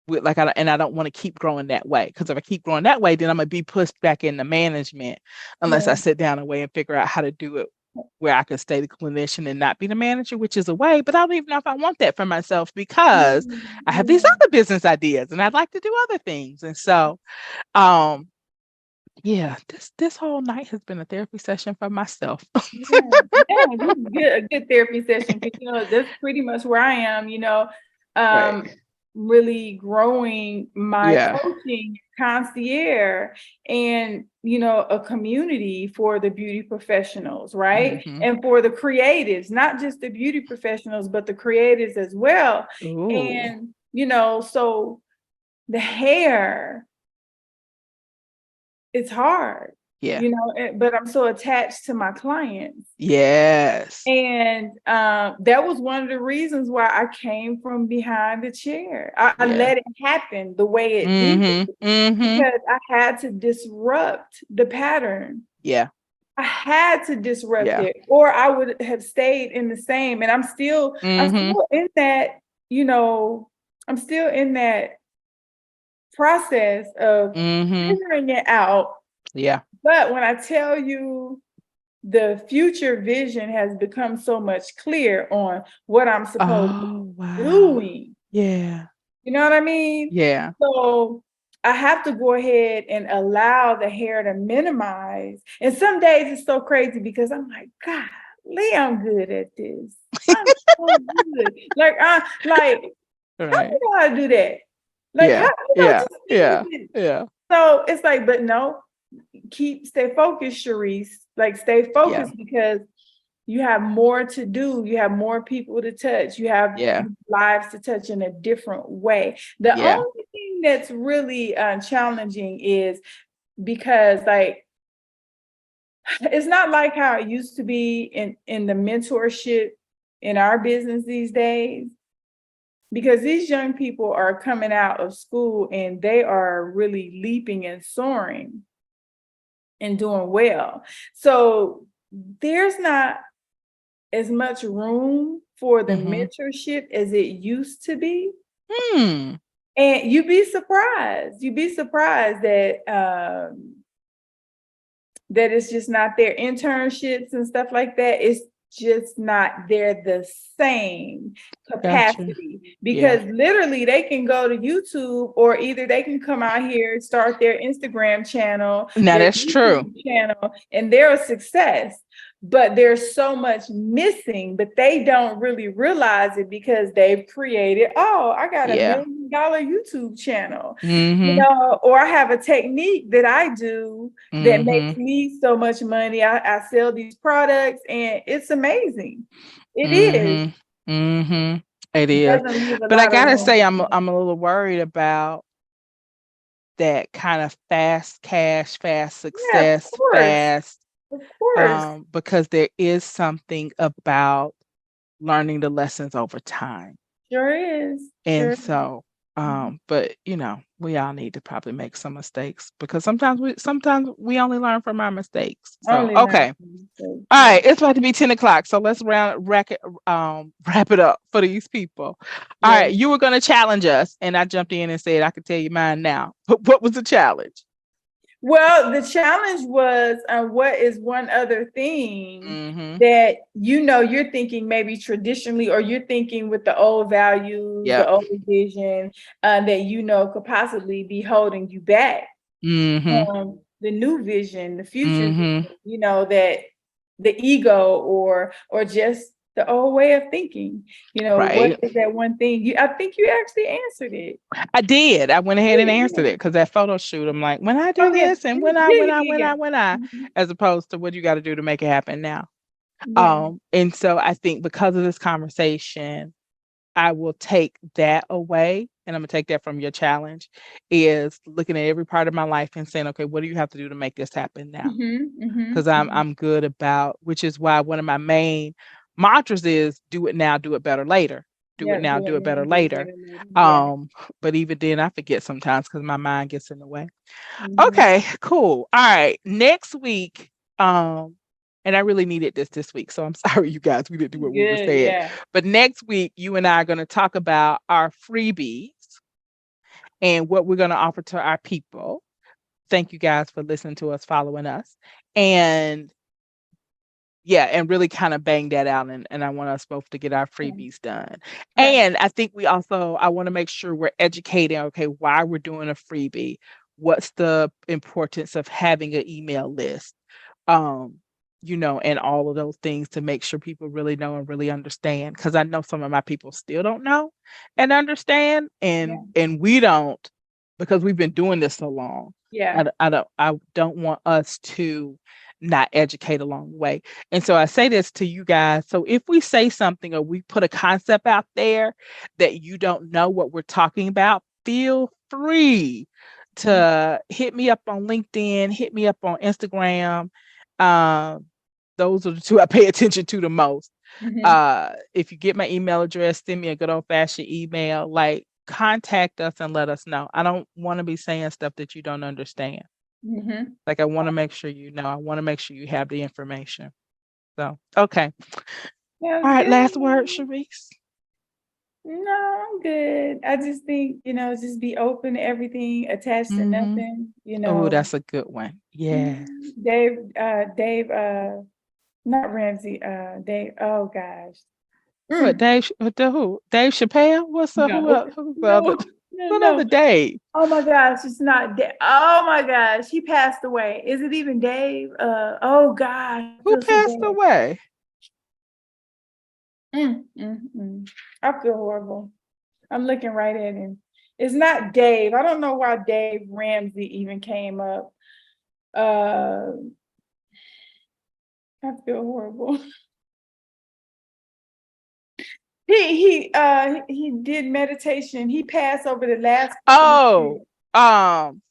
with like I don't want to keep growing that way because if I keep growing that way then I'm gonna be pushed back into management unless I Yeah. sit down and figure out how to do it where I can stay the clinician and not be the manager, which is a way, but I don't even know if I want that for myself because I have these Yeah. other business ideas and I'd like to do other things. And so um yeah, this whole night has been a therapy session for myself. Yeah, yeah, this is good, a good therapy session because you know that's pretty much where I am. You know, Right. um, really growing my Yeah. coaching concierge and you know a community for the beauty professionals, right? Hmm. And for the creatives, not just the beauty professionals, but the creatives as well. Ooh. And you know, so the hair, it's hard. Yeah. but I'm so attached to my clients. Yes. And that was one of the reasons why I came from behind the chair. I Yeah. let it happen the way it did Mm-hmm. Mm-hmm. because I had to disrupt the pattern. Yeah. I had to disrupt Yeah. it, or I would have stayed in the same. And I'm Mm-hmm. still in that, you know, I'm still in that process of Mm-hmm. figuring it out. Yeah. But when I tell you the future vision has become so much clear on what I'm supposed to Oh, be wow. doing. Yeah. You know what I mean? Yeah. So I have to go ahead and allow the hair to minimize. And some days it's so crazy because I'm like, God, Lee, I'm good at this. I'm so good. Like, how Right. you know how to do that? Like, how Yeah. Yeah. just Yeah. easy. Yeah. So it's like, but no, stay focused, Cherise. Like, stay Yeah. focused because you have more to do. You have more people to touch. You have Yeah. lives to touch in a different way. The Yeah. only thing that's really challenging is because, like, it's not like how it used to be in the mentorship in our business these days. Because these young people are coming out of school and they are really leaping and soaring and doing well. So there's not as much room for the Mm-hmm. mentorship as it used to be. Hmm. And you'd be surprised. You'd be surprised that it's just not there. Internships and stuff like that, it's just not there the same Gotcha. capacity Yeah. because literally they can go to YouTube or either they can come out here, start their Instagram channel, Now their that's true. YouTube channel, and they're a success. But there's so much missing, but they don't really realize it because they've created, oh, I got Yeah. $1 million YouTube channel, Mm-hmm. or I have a technique that I do that Mm-hmm. makes me so much money. I sell these products and it's amazing. It is. Mm-hmm. Mm-hmm. It It is. doesn't leave a But I lot of gotta room. say I'm a little worried about that kind of fast cash, fast Yeah, of success, course. fast Of course. because there is something about learning the lessons over time. Sure is. And Sure. so, Mhm. but we all need to probably make some mistakes because sometimes we only learn from our mistakes. So, Only learn okay. from mistakes. All Yeah. right, it's about to be 10 o'clock. So let's wrap it up for these people. All Yeah. right, you were gonna challenge us, and I jumped in and said I could tell you mine now. But what was the challenge? Well, the challenge was what is one other thing Mm-hmm. that you're thinking maybe traditionally, or you're thinking with the old values, the Yep. old vision that could possibly be holding you back Mm-hmm. from the new vision, the future Mm-hmm. vision, that the ego or just the old way of thinking. What Right. is that one thing? I think you actually answered it. I did. I went ahead and answered Yeah. it because that photo shoot, I'm like, when I do Oh yeah. this and Yeah, yeah, yeah, yeah. as opposed to what you got to do to make it happen now. Yeah. And so I think because of this conversation, I will take that away, and I'm gonna take that from your challenge, is looking at every part of my life and saying, okay, what do you have to do to make this happen now? Mhm, Because mhm, I'm mhm. good about, which is why one of my main mantras is do it now, do it better later. Do it Yeah, now, do do it it now, better do it later. better later. Yeah. Um, but even then I forget sometimes because my mind gets in the way. Mhm. Okay, cool. All right. Next week, and I really needed this week. So I'm sorry, you guys, we didn't do what we were Good, saying. yeah. But next week, you and I are going to talk about our freebies and what we're going to offer to our people. Thank you guys for listening to us, following us. And yeah, and really kind of bang that out. And I want us both to get our Yeah. freebies done. Yeah. And I think I want to make sure we're educating, okay, why we're doing a freebie. What's the importance of having an email list? Um, and all of those things to make sure people really know and really understand. Because I know some of my people still don't know and understand, Yeah. and we don't because we've been doing this so long. Yeah. I don't want us to not educate along the way. And so I say this to you guys. So if we say something or we put a concept out there that you don't know what we're talking about, feel free to hit me up on LinkedIn, hit me up on Instagram. Um, those are the two I pay attention to the most. Mm-hmm. If you get my email address, send me a good old fashioned email. Like, contact us and let us know. I don't want to be saying stuff that you don't understand. Mm-hmm. Like, I want to make sure you know. I want to make sure you have the information. So, okay. All Sounds right. good. Last word, Cherise. No, I'm good. I just think, just be open to everything, attached to Mm-hmm. nothing, Oh, that's a good one. Yeah. Dave, not Ramsey, Dave, oh gosh. What Mm, Dave? What the who? Dave Chappelle? What's the who? no, Who's the other? no, no, What other no. Dave? Oh my gosh, it's not Dave. Oh my gosh, he passed away. Is it even Dave? Oh gosh, I Who feel so passed bad. away? I feel horrible. I'm looking right at him. It's not Dave. I don't know why Dave Ramsey even came up. Uh, I feel horrible. He did meditation. He passed over the last couple of Oh, years. um,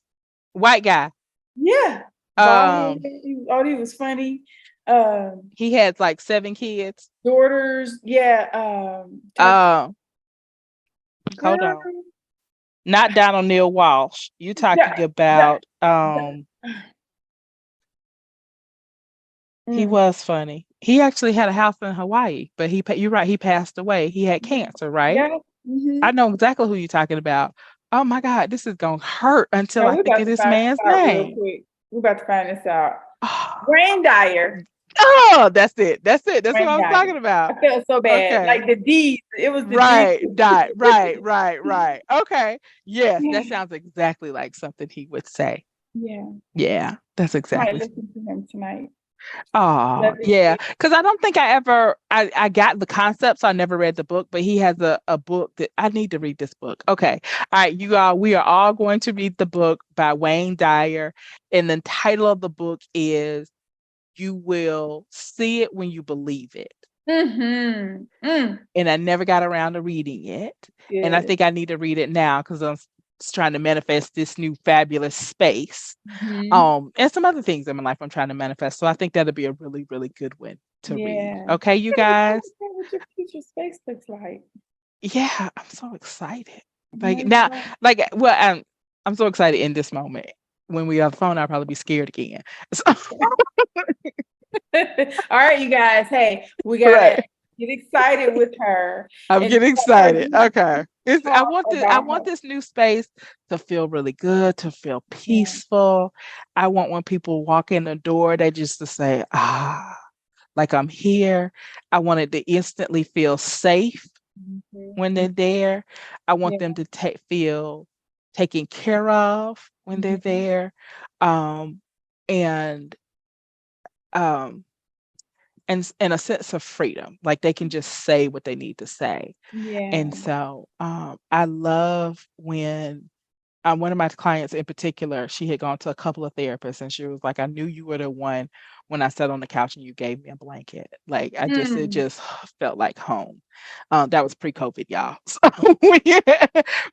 white guy. Yeah, bald Um, head. He was funny. Um, he had like 7 kids. daughters. Yeah. Um, hold Girl. on. Not Donald Neil Walsh. You Yeah, talking that, about that, he mm, was funny. He actually had a house in Hawaii, but you're right, he passed away. He had cancer, right? yeah. Mm-hmm. I know exactly who you're talking about. Oh my God, this is gonna hurt until Now I we're think about of to this find man's this out real name. quick. We're about to find this out. Wayne Dyer. Oh, that's it. That's it. That's what Wayne I was Dyer. talking about. I felt so bad. Okay. Like the D's. It was the D's. Right, right. Okay. Yes, that sounds exactly like something he would say. Yeah. Yeah, that's Might exactly. listen to him tonight. Oh, Love his yeah. voice. Because I don't think I got the concept, so I never read the book, but he has a book that I need to read this book. Okay. All right, you all, we are all going to read the book by Wayne Dyer. And the title of the book is You Will See It When You Believe It. Mm-hmm. Mm. And I never got around to reading it. And I Good. think I need to read it now because I'm trying to manifest this new fabulous space. Mm-hmm. And some other things in my life I'm trying to manifest. So I think that'll be a really, really good one to read. Yeah. Okay, you Tell guys. me what your future space looks like. Yeah, I'm so excited. I know Like you now, are. like well, I'm so excited in this moment. When we have the phone, I'll probably be scared again. So, All right, you guys. Hey, we gotta right. get excited with her I'm and getting tell her excited. you Okay. I talk want I about want her. this new space to feel really good, to feel Yeah. peaceful. I want when people walk in the door, they just to say, like I'm here. I want it to instantly feel safe when they're Mhm. there. I want Yeah. them to feel taken care of when they're Mhm. there. Um, and um, and a sense of freedom, like they can just say what they need to say. And Yeah. so I love when one of my clients in particular, she had gone to a couple of therapists and she was like, I knew you were the one when I sat on the couch and you gave me a blanket. Like it Mm. just felt like home. That was pre-COVID, y'all. So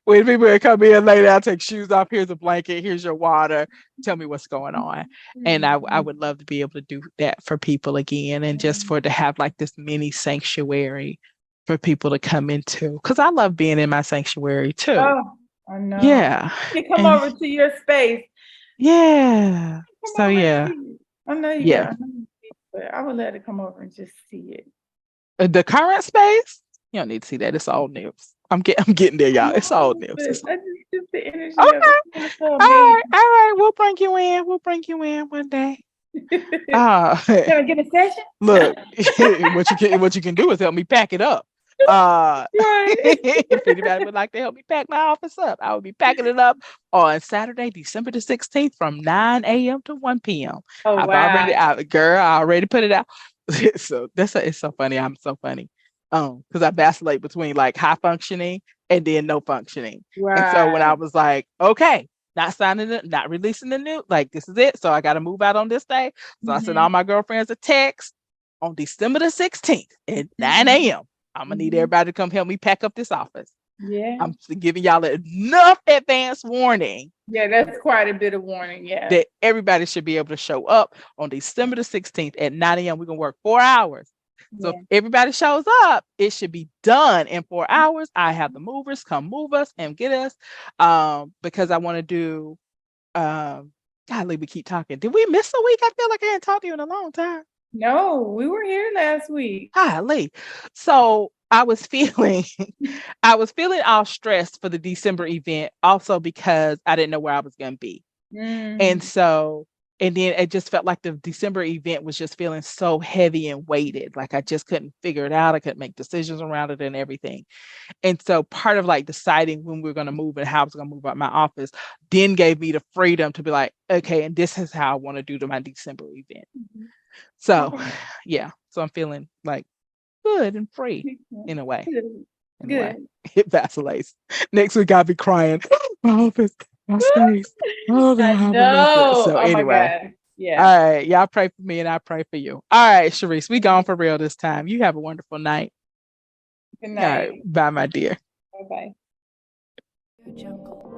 when people would come in later, I'll take shoes off. Here's a blanket. Here's your water. Tell me what's going on. And I Mhm. would love to be able to do that for people again and just for it to have like this mini sanctuary for people to come into. Because I love being in my sanctuary too. Oh, I know. Yeah. You come And over to your space. yeah. Come So over and yeah. see it. I know you Yeah. got. I know you see it, but I would let it come over and just see it. The current space, you don't need to see that. It's old news. I'm getting there, I y'all. It's old know, news. but It's I just the energy of it. okay. It's so All right. amazing. All right. We'll bring you in. We'll bring you in one day. Uh Can I get a session? look, what you can do is help me pack it up. Right. If anybody would like to help me pack my office up, I will be packing it up on Saturday, December the 16th from 9 a.m. to 1 p.m. Oh wow. I already put it out. So it's so funny. I'm so funny. Because I vacillate between like high functioning and then no functioning. And so when I Right. was like, okay, not signing it, not releasing the new, like this is it. So I got to move out on this day. So I sent all Mhm. my girlfriends a text on December the 16th at 9 Mhm. a.m. I'm gonna need Mhm. everybody to come help me pack up this office. Yeah. I'm giving y'all enough advance warning Yeah, that's quite a bit of warning. Yeah. that everybody should be able to show up on December the 16th at 9 a.m. We're going to work 4 hours. So if Yeah. everybody shows up, it should be done in 4 hours. I have the movers come move us and get us, because I want to do, golly, we keep talking. Did we miss a week? I feel like I hadn't talked to you in a long time. No, we were here last week. Golly. So I was feeling I was feeling all stressed for the December event also because I didn't know where I was going to be. And Mm. so, and then it just felt like the December event was just feeling so heavy and weighted. Like I just couldn't figure it out. I couldn't make decisions around it and everything. And so part of like deciding when we are going to move and how I was going to move out my office then gave me the freedom to be like, okay, and this is how I want to do to my December event. Mhm. So Okay. yeah. So I'm feeling like good and free Good. in a way. Good. In a way. Good. It vacillates. Next week I'll be crying. My office, my space. Oh I God, I miss it. know. So Oh my anyway. God. Yeah. All right. Y'all pray for me and I pray for you. All right, Cherise, we gone for real this time. You have a wonderful night. Good All right. night. Bye, my dear. Bye bye. Jungle.